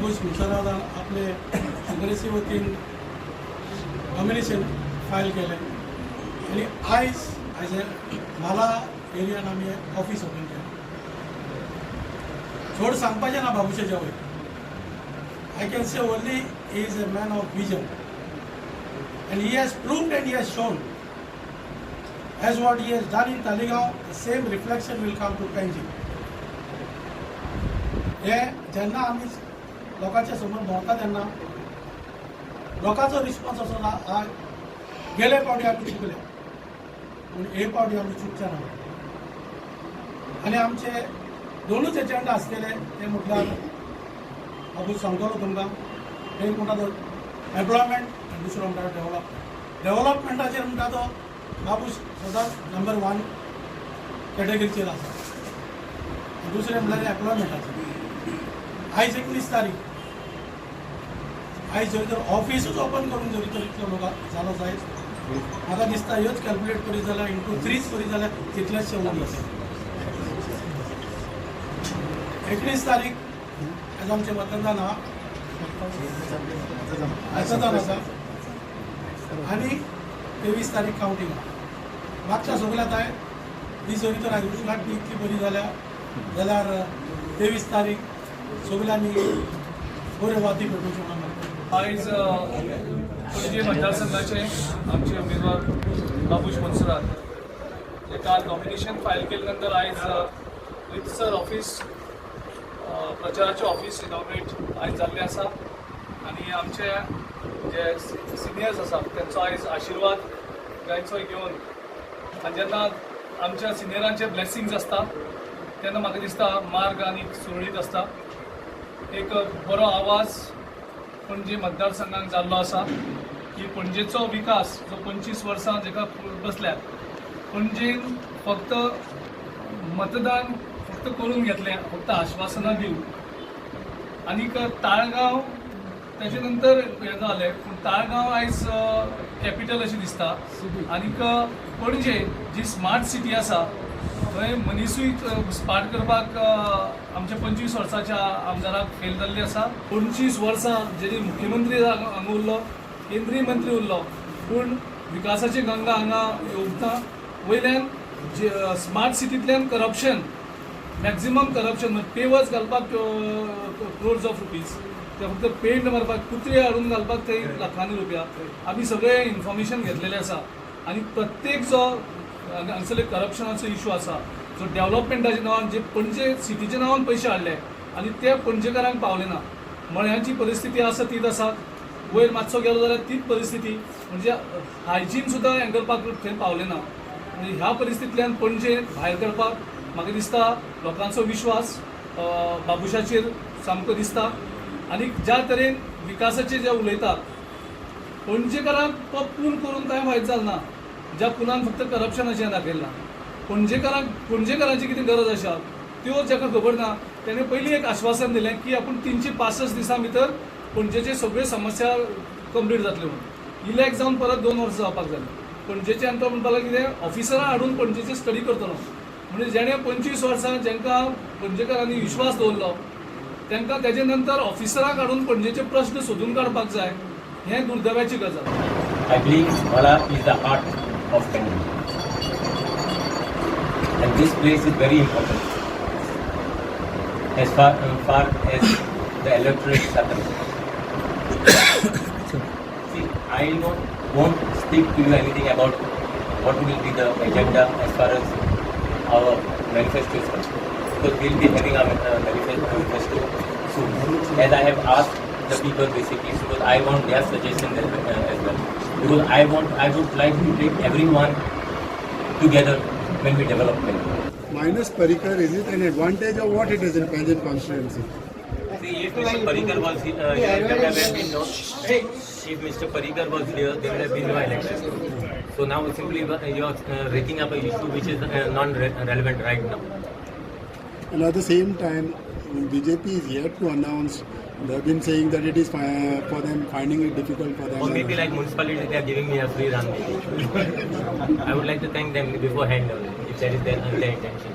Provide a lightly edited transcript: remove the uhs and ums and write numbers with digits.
बाबूश मुसराद आपले काँग्रेसी वतीन नॉमिनेशन फायल केलें आनी आयज म्हाला एरियान आमी ऑफिस ओपन केलें. चड सांगपाचें ना बाबूशाच्या वयर. I can say only he is a man of vision, and he has proved and he has shown as what he has done in Talegaon, the same reflection will come to Panji. हे जेन्ना आमी लोकांच्या समोर भोंवता तेन्ना लोकांचो response असो ना. गेले फावटी आमी चुकले पूण हे फावटी आमी चुकचे ना. आनी आमचे दोनूच एजेंडा आसलेले ते म्हटल्यार बाबू सांगतलो तुमकां. एक म्हणटा तो एम्प्लॉयमेंट आनी दुसरो म्हणटा तो डेव्हलपमेंट. डेव्हलपमेंटाचेर म्हणटा तो बाबू सदांच नंबर 1 कॅटेगरीचेर आसा. दुसरें म्हणल्यार एम्प्लॉयमेंटाचेर. आयज 21 तारीख. आयज जरी तर ऑफिसूच ओपन करून जरी तर इतलो लोक जालो जायत म्हाका दिसता ह्योच कॅल्क्युलेट करीत जाल्यार इंटू 3 करीत जाल्यार तितलेचशे उरले. 21 तारीख आज आमचें मतदान आहा. मतदान आसा आनी 23 तारीख कावंटींग आहा. मागच्या सगळ्यात हांवें दीस जरी तर आयज उजवाड बी इतली बरी जाल्यार 23 तारीख सगळ्यांनी बऱ्यो वाती पेटोवच्यो म्हणून आयज पणजी मतदारसंघाचे आमचे उमेदवार बाबूश मुसराद हे काल नॉमिनेशन फायल केले नंतर आयज रितसर ऑफिस प्रचाराचें ऑफिस इनॉग्रेट आयज जाल्लें आसा. आनी आमचे जे सिनियर्स आसा त्यांचो आयज आशिर्वाद गायचो घेवन आनी जेन्ना आमच्या सिनियरांचे ब्लेसिंग्स आसता तेन्ना म्हाका दिसता मार्ग आनी सुरळीत आसता. एक बरो आवाज पणजी मतदारसंघाक जाल्लो आसा की पणजेचो विकास जो 25 वर्सां जेका बसल्यात पणजेन फक्त मतदान फक्त करून घेतलें फक्त आश्वासनां दिवन आनीक ताळगांव तेजे नंतर हें जालें पूण ताळगांव आयज कॅपिटल अशी दिसता. आनीक पणजे जी स्मार्ट सिटी आसा थंय मनीसूय स्पार्ट करपाक आमच्या 25 वर्साच्या आमदाराक फेल जाल्ली आसा. 25 वर्सां जरी मुख्यमंत्री हांगा उरलो केंद्रीय मंत्री उरलो पूण विकासाची गंगा हांगा येवंक वयल्यान स्मार्ट सिटींतल्यान करप्शन मॅक्झिमम करप्शन पेवर्स घालपाक क्रोर्स ऑफ रुपीज ते फक्त पेंट मारपाक कुत्रे हाडून घालपाक थंय लाखांनी रुपया आमी सगळें इन्फॉर्मेशन घेतलेलें आसा. आनी प्रत्येक जो हांगसरले करप्शनाचो इशू आसा जो डेव्हलपमेंटाच्या नांवान जे पणजे सिटीच्या नांवान पयशे हाडले आनी ते पणजेकारांक पावले ना. मळ्यांची परिस्थिती आसा तीच आसा. वयर मातसो गेलो जाल्यार तीच परिस्थिती म्हणजे हायजीन सुद्दां हें करपाक थंय पावले ना. म्हणजे ह्या परिस्थितींतल्यान पणजे भायर काडपाक म्हाका दिसता लोकांचो विश्वास बाबूशाचेर सामको दिसता. आनी ज्या तरेन विकासाचेर जे उलयतात पणजेकारांक तो पूल करून कांय फायदो जालो ना. ज्या पुलान फक्त करप्शनाचें दाखयलां. पणजेकारांची कितें गरज आसा त्यो जाका खबर ना तेणें पयलीं एक आश्वासन दिलें की आपूण 365 दिसां भितर पणजेचे सगळ्यो समस्या कंप्लीट जातल्यो म्हणून. इलेक्ट जावन परत 2 वर्सां जावपाक जालीं. पणजेचे आनी तो म्हणपाक लागलो कितें ऑफिसरां हाडून पणजेचे स्टडी करतलो म्हणजे जेणें 25 वर्सां जांकां पणजेकारांनी विश्वास दवरलो तांकां तेजे नंतर ऑफिसरांक हाडून पणजेचे प्रश्न सोदून काडपाक जाय हें दुर्दैवाची गजाल. I believe Mala is the heart of Panji, and this place is very important as far as the electorate is concerned. See, I won't speak to you anything about what will be the agenda as far as our manifesto is concerned, because we'll be having our manifesto soon. As I have asked the people basically, because I want their suggestion as well. Because I would like to take everyone together when we develop Panji. Minus Parikar, is it an advantage or what it is in Panjim constituency? See, if Mr. Parikar was here, there would have been no. If Mr. Parikar was here, there would have been no election. So now simply you are raking up an issue which is non-relevant right now. And at the same time, BJP is yet to announce. They have been saying that it is for them finding it difficult for them. Or maybe like municipality, they are giving me a free run. I would like to thank them beforehand if that is their intention.